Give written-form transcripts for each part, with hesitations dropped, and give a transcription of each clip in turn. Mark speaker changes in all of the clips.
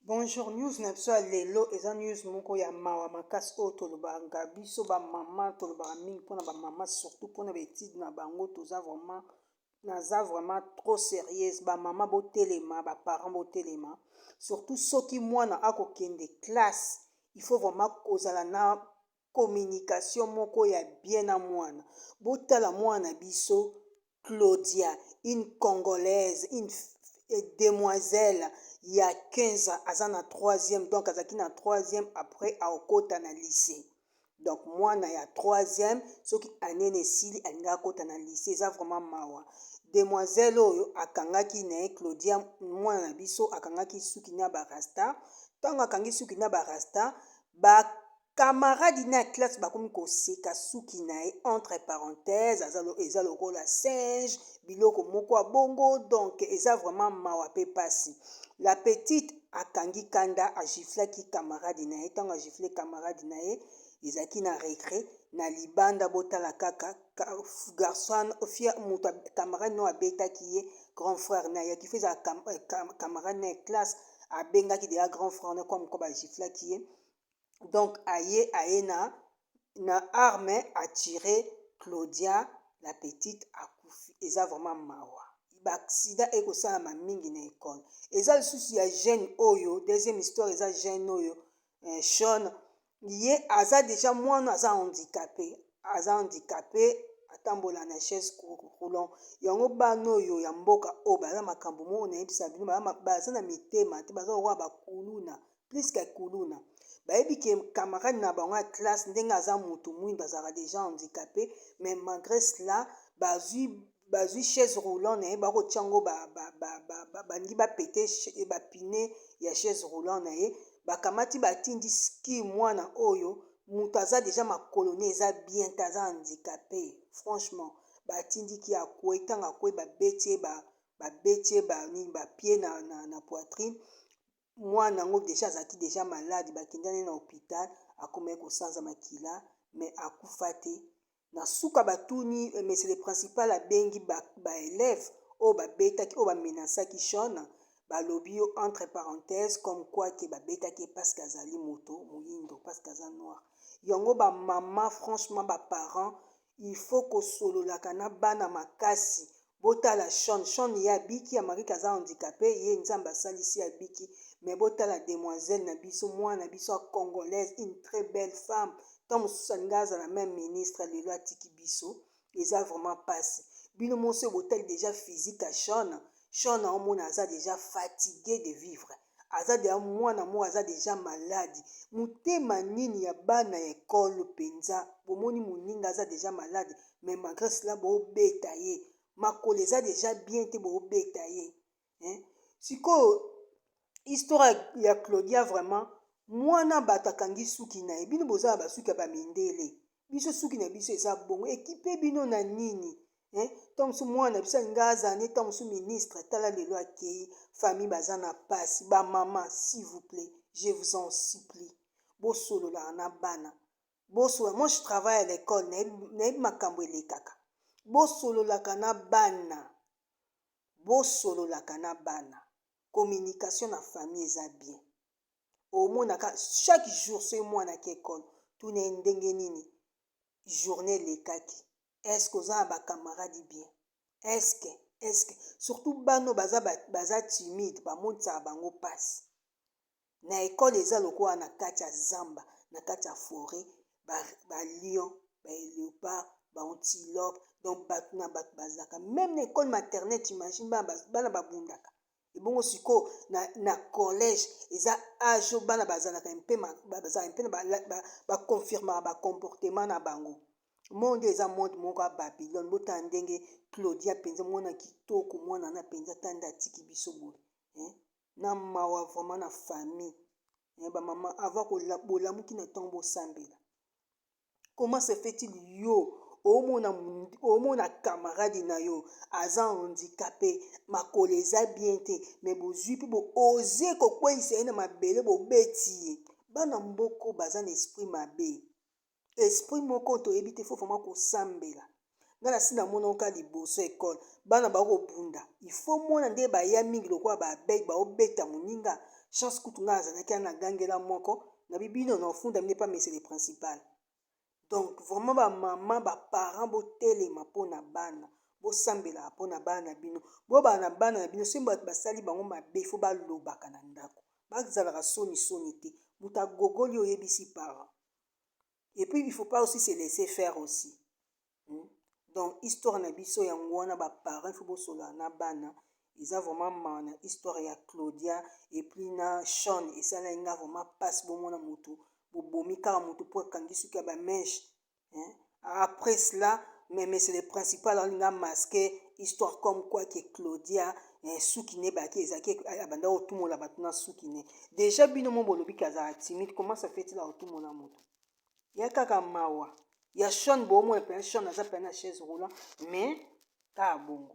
Speaker 1: Bonjour, news na biso ya lelo eza news moko ya mawa makasi oyo tolobaka biso bamama tolobaka mingi mpona bamama surtout mpona baétude na bango naza vraiment trop sérieuse. Bamama botelema, baparent botelema, surtout soki mwana akokende classe il faut vraiment kozala na communication moko ya bien na mwana. Botala mwana biso Claudia, une congolaise, une demoiselle ya 15 ans, aza na 3e, donc azaki na 3e après aokota na lycée. Donc mwana ya 3e soki anene esili alingi akota na lycée, eza vraiment mawa. Demoiselle oyo akangaki na ye Claudia, mwana na biso akangaki suki na barasta. Ntango akangi suki na barasta, bakamaradi na ya classe bakomi koseka suki na ye entre parenthèse, eza lokola singe, biloko moko ya bongo, donc eza vraiment mawa pe pasi. La petite akangi kanda agiflaki camarade na ye, ntango agifle camarade na ye ezalaki na récré na libanda. Botala kaka garçon fia moto camarade no abetaki ye grand frère na ye akifi eza camarade na ye classe abengaki deya grand frère na kwa moko bagiflaki ye, donc aye na arme atire Claudia, la petite akufi. Eza vraiment mawa. Baaksida ekosalama mingi na ekole. Eza lisusu ya jeune oyo, deuxième histoire eza jeune oyo Sean, ye aza deja mwana aza handicapé atambola na chaise roulant. Yango bana oyo ya mboka oyo baza makambo moko nayebisa bino, baza na mitema te, baza lokola bakuluna plus que kuluna. Bayebi ke camarade na bango ya classe ndenge aza motu mwindu azalaka deja handicapé, mais malgré cela bazwi chaise roulant na ye bakotia yango balingi bapete bapine ya chaise roulant na ye, bakamati batindi ski mwana oyo moto aza deja makoloni eza bien te, aza handicapé. Franchement batindiki akwe, ntango akwe babeti ye bapie na poitrine. Mwana yango deja azalaki deja malade, bakendani na hôpital akomaki kosanza makila mais akufa te. Na suka batuni monsieur le principal abengi baélève oyo babetaki oyo bamenasaki Sean, balobi yo entre parenthèse comme quoi ke babetaki parce que azali moto moyindo, parce que aza noir. Yango bamama franchement baparent il faut kosololaka na bana makasi. Botala Sean ye abiki, amariki aza handicapé, ye nzambe asalisi abiki, mais botala demoiselle na biso, mwana na biso congolaise, une très belle femme. Tant mosusu alingi azala même ministre lelo atiki biso, eza vraiment pasi. Bino monso botali déjà physique ya Sean aomona aza déjà fatigué de vivre, aza deja mwana moko aza deja malade. Motema nini ya bana ya ekole mpenza, bomoni moninga aza deja malade, mais malgré cela boobeta ye, makolo eza deja bien te boobeta ye. Sikoyo histoire ya Claudia vraiment mwana bato akangi suki na ye, bino bozala basuki ya bamindele, biso suki na biso eza bongo, ekipe bino na nini? Ntango mosusu mwana biso alingi azala ne ntango mosusu ministre, tala lelo akei famille baza na pasi. Bamama s'il vous plaît, je vous en supplie, bosololaka na bana, bosolola. Moi je travaille à l'école, nayebi makambo elekaka. Bosololaka na bana, bosololaka na bana. Communication na famille eza bien. Omonaka chaque jour soki mwana aki ekole tuna ye ndenge nini journée elekaki, est-ce que oza na bakamaradi bien, est-ce que surtout bano baza timide, bamonisaka bango mpasi. Na ekole eza lokola na kati ya zamba, na kati ya forêt, balion, baléopard, baantilope, donc bato na bato bazalaka. Même na ekole maternelle, imagine bana babundaka. Ebongo sikoyo na collège eza age oyo bana bazalaka mpe baconfirmaka bacomportement na bango. Monde eza monde moko ya Babylone. Botala ndenge Claudia mpenza mwana kitoko, mwana na mpenza tanda atiki biso boye na mawa vraiment na famille. Bamama ava bolamuki na ntongo bosambela. Comment se fait-il yo omona camarade na yo aza handicapé, makolo eza bien te, mais bozwi mpe booze kokweyisa ye na mabele bobeti ye? Bana mboko baza na esprit mabe, esprit moko toyebi te, fo vraiment kosambela nga na si namona oka liboso ekole bana bakobunda ifo mona nde baya mingi lokola baabei baobeta moninga chance kutu nga azalaki ana gangela moko na bibino na ofunda mine pa mesele principal. Donc vraiment bamama baparent botelema mpona bana bosambela mpona bana na bino boyebaka na bana na bino soki bato basali bango mabe ifo balobaka na ndako bazalaka soni te moto agogoli oyebisi parent. Et puis il faut pas aussi se laisser faire aussi. Donc histoire na biso yango wana baparent il faut bosola na bana eza vraiment mana histoire ya Claudia et puis na Sean esala nga vraiment passe bomona moto bobomi kaka moto po akangi suki ya bamèche. Après cela mais c'est le principal alinga masqué histoire comme quoi que Claudia suki ne baki ezaki abanda otumola bato na suki ne déjà bino mo bolobi kaza timide comment ça fait-il la otumola moto ya kaka mawa ya Sean bomo pe Sean aza pe na chaise roulant mais ka bongo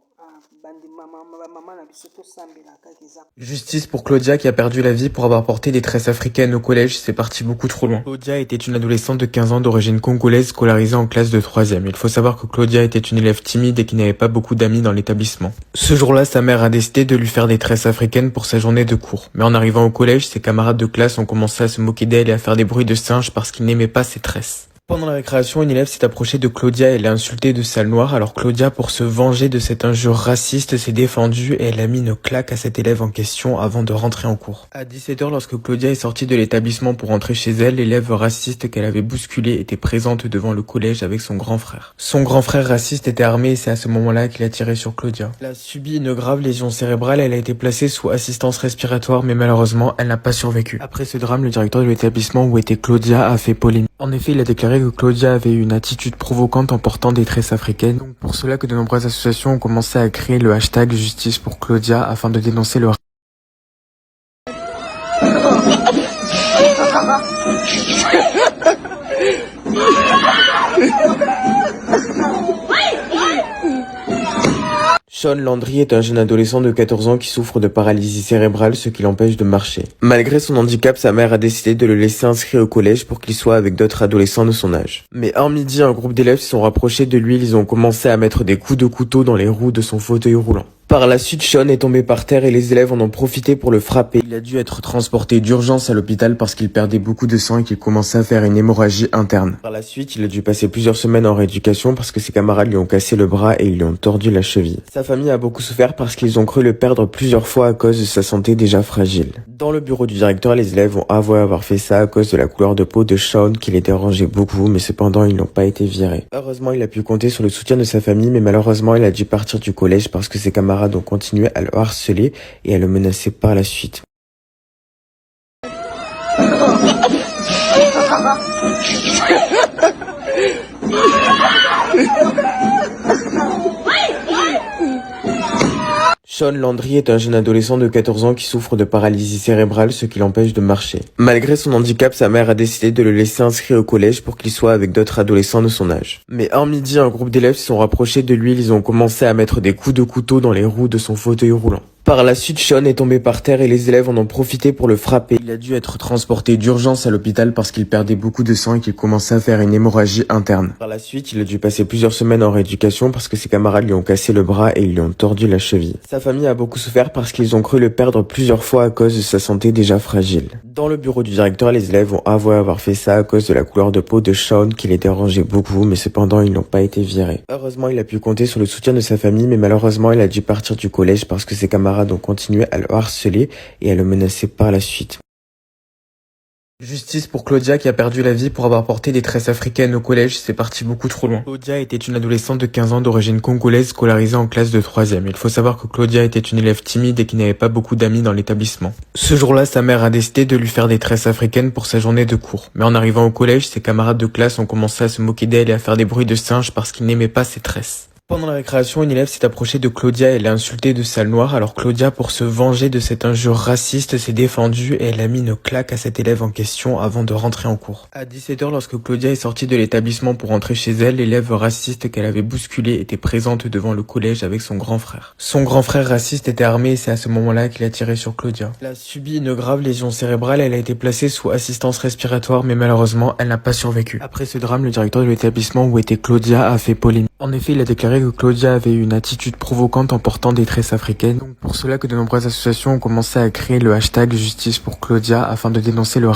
Speaker 1: bandi maman na biso to sambela kaka eza.
Speaker 2: Justice pour Claudia qui a perdu la vie pour avoir porté des tresses africaines au collège, c'est parti beaucoup trop loin. Claudia était une adolescente de 15 ans d'origine congolaise scolarisée en classe de 3e. Il faut savoir que Claudia était une élève timide et qui n'avait pas beaucoup d'amis dans l'établissement. Ce jour-là, sa mère a décidé de lui faire des tresses africaines pour sa journée de cours. Mais en arrivant au collège, ses camarades de classe ont commencé à se moquer d'elle et à faire des bruits de singe parce qu'ils n'aimaient pas ses tresses. Pendant la récréation, une élève s'est approchée de Claudia et l'a insultée de sale noire. Alors Claudia, pour se venger de cette injure raciste, s'est défendue et elle a mis une claque à cet élève en question avant de rentrer en cours. À 17h, lorsque Claudia est sortie de l'établissement pour rentrer chez elle, l'élève raciste qu'elle avait bousculé était présente devant le collège avec son grand frère. Son grand frère raciste était armé et c'est à ce moment-là qu'il a tiré sur Claudia. Elle a subi une grave lésion cérébrale, elle a été placée sous assistance respiratoire mais malheureusement, elle n'a pas survécu. Après ce drame, le directeur de l'établissement où était Claudia a fait polémique. En effet, il a déclaré que Claudia avait eu une attitude provocante en portant des tresses africaines. Donc pour cela que de nombreuses associations ont commencé à créer le hashtag Justice pour Claudia afin de dénoncer le Sean Landry est un jeune adolescent de 14 ans qui souffre de paralysie cérébrale, ce qui l'empêche de marcher. Malgré son handicap, sa mère a décidé de le laisser inscrit au collège pour qu'il soit avec d'autres adolescents de son âge. Mais un midi, un groupe d'élèves se sont rapprochés de lui, ils ont commencé à mettre des coups de couteau dans les roues de son fauteuil roulant. Par la suite, Sean est tombé par terre et les élèves en ont profité pour le frapper. Il a dû être transporté d'urgence à l'hôpital parce qu'il perdait beaucoup de sang et qu'il commençait à faire une hémorragie interne. Par la suite, il a dû passer plusieurs semaines en rééducation parce que ses camarades lui ont cassé le bras et ils lui ont tordu la cheville. Sa famille a beaucoup souffert parce qu'ils ont cru le perdre plusieurs fois à cause de sa santé déjà fragile. Dans le bureau du directeur, les élèves ont avoué avoir fait ça à cause de la couleur de peau de Sean qui les dérangeait beaucoup, mais cependant ils n'ont pas été virés. Heureusement, il a pu compter sur le soutien de sa famille, mais malheureusement, il a dû partir du collège parce que ses camarades ont continué à le harceler et à le menacer par la suite. Sean Landry est un jeune adolescent de 14 ans qui souffre de paralysie cérébrale, ce qui l'empêche de marcher. Malgré son handicap, sa mère a décidé de le laisser inscrit au collège pour qu'il soit avec d'autres adolescents de son âge. Mais un midi, un groupe d'élèves se sont rapprochés de lui, ils ont commencé à mettre des coups de couteau dans les roues de son fauteuil roulant. Par la suite, Sean est tombé par terre et les élèves en ont profité pour le frapper. Il a dû être transporté d'urgence à l'hôpital parce qu'il perdait beaucoup de sang et qu'il commençait à faire une hémorragie interne. Par la suite, il a dû passer plusieurs semaines en rééducation parce que ses camarades lui ont cassé le bras et ils lui ont tordu la cheville. Sa famille a beaucoup souffert parce qu'ils ont cru le perdre plusieurs fois à cause de sa santé déjà fragile. Dans le bureau du directeur, les élèves ont avoué avoir fait ça à cause de la couleur de peau de Sean qui les dérangeait beaucoup, mais cependant ils n'ont pas été virés. Heureusement, il a pu compter sur le soutien de sa famille, mais malheureusement, il a dû partir du collège parce que ses camarades ont continué à le harceler et à le menacer par la suite. Justice pour Claudia qui a perdu la vie pour avoir porté des tresses africaines au collège, c'est parti beaucoup trop loin. Claudia était une adolescente de 15 ans d'origine congolaise scolarisée en classe de 3e. Il faut savoir que Claudia était une élève timide et qui n'avait pas beaucoup d'amis dans l'établissement. Ce jour-là, sa mère a décidé de lui faire des tresses africaines pour sa journée de cours. Mais en arrivant au collège, ses camarades de classe ont commencé à se moquer d'elle et à faire des bruits de singe parce qu'ils n'aimaient pas ses tresses. Pendant la récréation, une élève s'est approchée de Claudia et l'a insultée de sale noire. Alors Claudia, pour se venger de cette injure raciste, s'est défendue et elle a mis une claque à cet élève en question avant de rentrer en cours. À 17h, lorsque Claudia est sortie de l'établissement pour rentrer chez elle, l'élève raciste qu'elle avait bousculé était présente devant le collège avec son grand frère. Son grand frère raciste était armé et c'est à ce moment-là qu'il a tiré sur Claudia. Elle a subi une grave lésion cérébrale, elle a été placée sous assistance respiratoire mais malheureusement, elle n'a pas survécu. Après ce drame, le directeur de l'établissement où était Claudia a fait polémique. En effet, il a déclaré que Claudia avait une attitude provocante en portant des tresses africaines. Donc pour cela que de nombreuses associations ont commencé à créer le hashtag Justice pour Claudia afin de dénoncer le